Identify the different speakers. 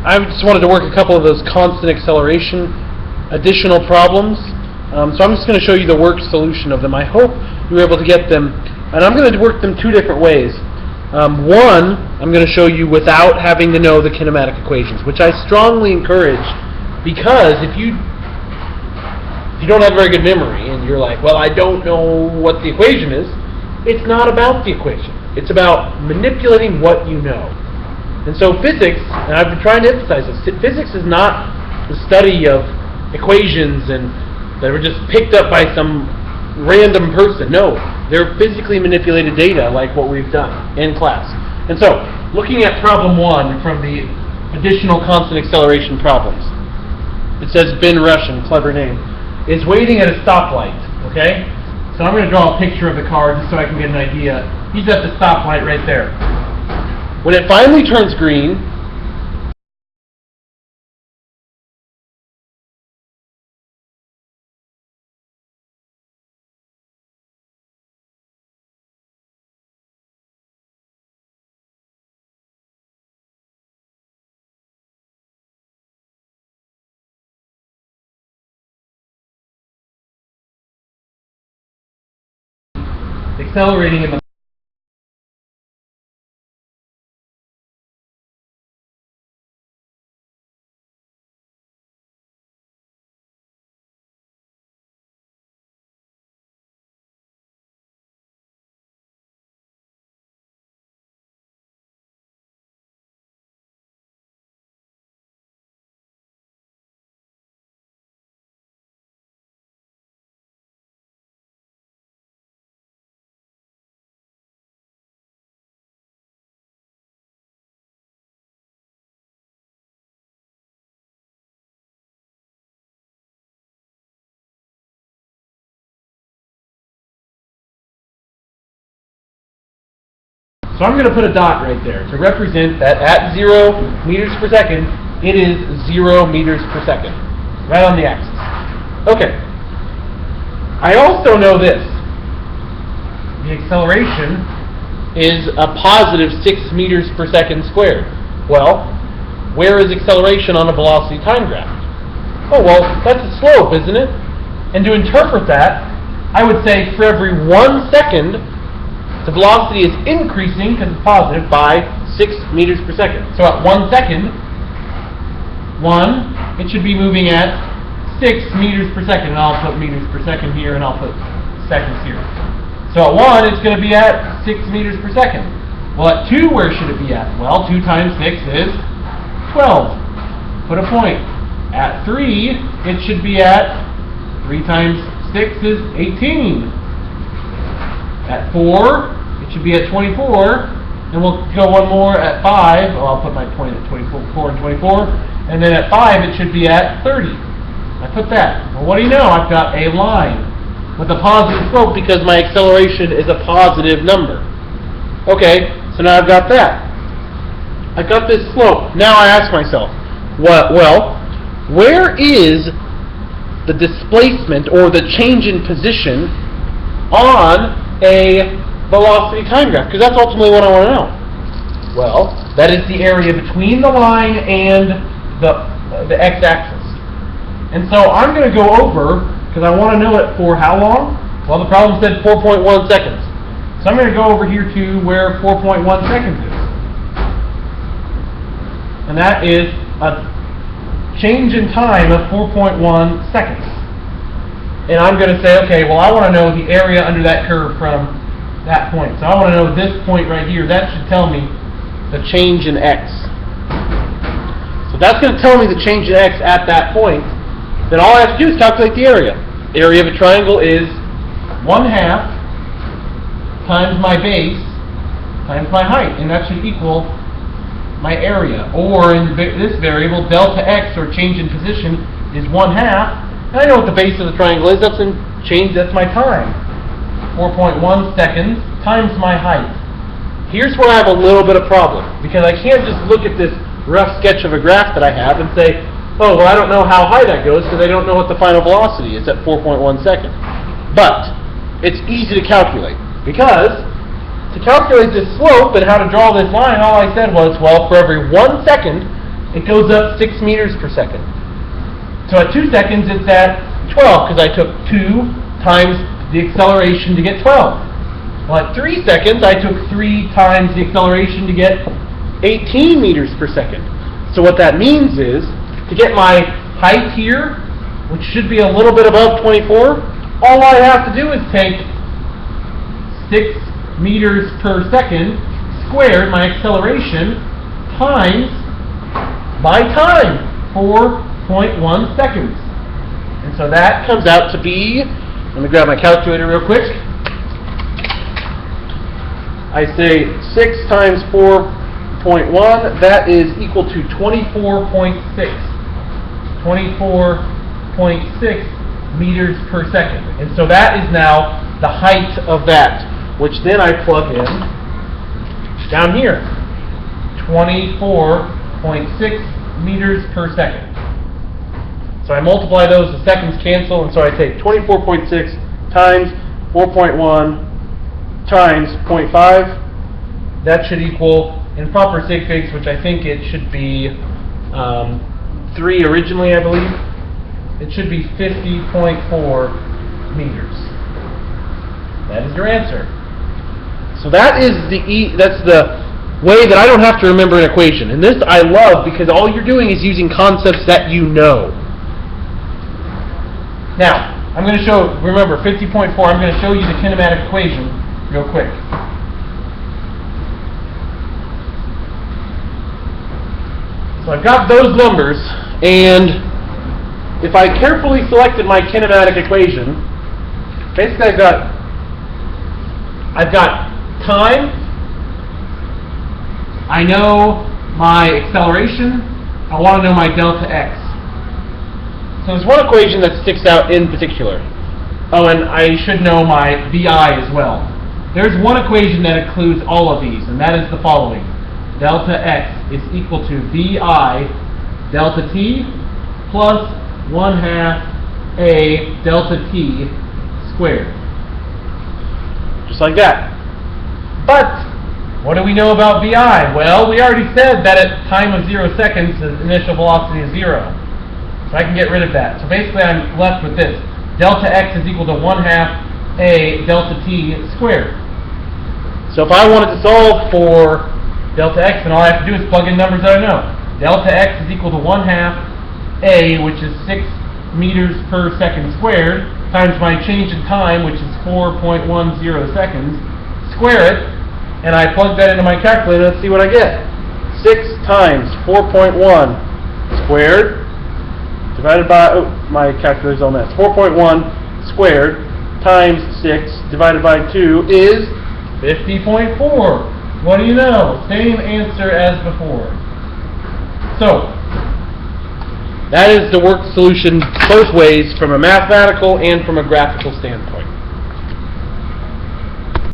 Speaker 1: I just wanted to work a couple of those constant acceleration additional problems. So I'm just going to show you the worked solution of them. I hope you were able to get them. And I'm going to work them two different ways. One, I'm going to show you without having to know the kinematic equations, which I strongly encourage, because if you don't have very good memory and you're like, well, I don't know what the equation is, it's not about the equation. It's about manipulating what you know. And so physics, and I've been trying to emphasize this, physics is not the study of equations and that were just picked up by some random person. No, they're physically manipulated data like what we've done in class. And so, looking at problem 1 from the additional constant acceleration problems, it says Rushin, clever name, is waiting at a stoplight, okay? So I'm going to draw a picture of the car just so I can get an idea. He's at the stoplight right there. When it finally turns green, accelerating in the So I'm going to put a dot right there to represent that at 0 meters per second, it is 0 meters per second, right on the axis. Okay. I also know this. The acceleration is a positive 6 meters per second squared. Well, where is acceleration on a velocity time graph? Oh, well, that's a slope, isn't it? And to interpret that, I would say for every 1 second, the velocity is increasing, because it's positive, by 6 meters per second. So at 1 second, it should be moving at 6 meters per second. And I'll put meters per second here, and I'll put seconds here. So at 1, it's going to be at 6 meters per second. Well, at 2, where should it be at? Well, 2 times 6 is 12. Put a point. At 3, it should be at 3 times 6 is 18. At 4, it should be at 24, and we'll go one more at 5. Well, I'll put my point at 24 and 24, and then at 5 it should be at 30. I put that. Well, what do you know? I've got a line with a positive slope because my acceleration is a positive number. Okay, so now I've got that. I've got this slope. Now I ask myself, well, where is the displacement or the change in position on a velocity time graph? Because that's ultimately what I want to know. Well, that is the area between the line and the x-axis. And so I'm going to go over, because I want to know it for how long? Well, the problem said 4.1 seconds. So I'm going to go over here to where 4.1 seconds is. And that is a change in time of 4.1 seconds. And I'm going to say, okay, well, I want to know the area under that curve from that point. So I want to know this point right here. That should tell me the change in x. So that's going to tell me the change in x at that point. Then all I have to do is calculate the area. Area of a triangle is 1/2 times my base times my height. And that should equal my area. Or in this variable, delta x, or change in position, is 1/2. And I know what the base of the triangle is. That's my time. 4.1 seconds times my height. Here's where I have a little bit of problem, because I can't just look at this rough sketch of a graph that I have and say, oh, well, I don't know how high that goes because I don't know what the final velocity is at 4.1 seconds. But it's easy to calculate, because to calculate this slope and how to draw this line, all I said was, well, for every 1 second, it goes up 6 meters per second. So at 2 seconds, it's at 12, because I took 2 times the acceleration to get 12. Well, at 3 seconds, I took 3 times the acceleration to get 18 meters per second. So what that means is, to get my height here, which should be a little bit above 24, all I have to do is take 6 meters per second squared, my acceleration, times my time, 4.1 seconds. And so that comes out to be, let me grab my calculator real quick. I say 6 times 4.1, that is equal to 24.6. 24.6 meters per second. And so that is now the height of that, which then I plug in down here. 24.6 meters per second. So I multiply those, the seconds cancel, and so I take 24.6 times 4.1 times 0.5. That should equal, in proper sig figs, which I think it should be 3 originally, I believe, it should be 50.4 meters. That is your answer. So that is that's the way that I don't have to remember an equation. And this I love because all you're doing is using concepts that you know. Now, I'm going to show, remember 50.4, I'm going to show you the kinematic equation real quick. So I've got those numbers, and if I carefully selected my kinematic equation, basically I've got time, I know my acceleration, I want to know my delta x. So there's one equation that sticks out in particular. Oh, and I should know my VI as well. There's one equation that includes all of these, and that is the following. Delta x is equal to VI delta t plus 1/2 a delta t squared. Just like that. But what do we know about VI? Well, we already said that at time of 0 seconds, the initial velocity is 0. So I can get rid of that. So basically I'm left with this. Delta x is equal to 1/2 a delta t squared. So if I wanted to solve for delta x, then all I have to do is plug in numbers that I know. Delta x is equal to 1/2 a, which is 6 meters per second squared, times my change in time, which is 4.10 seconds, square it, and I plug that into my calculator. Let's see what I get. 6 times 4.1 squared divided by, oh, my calculator's all messed. 4.1 squared times 6 divided by 2 is 50.4. What do you know? Same answer as before. So, that is the worked solution both ways, from a mathematical and from a graphical standpoint.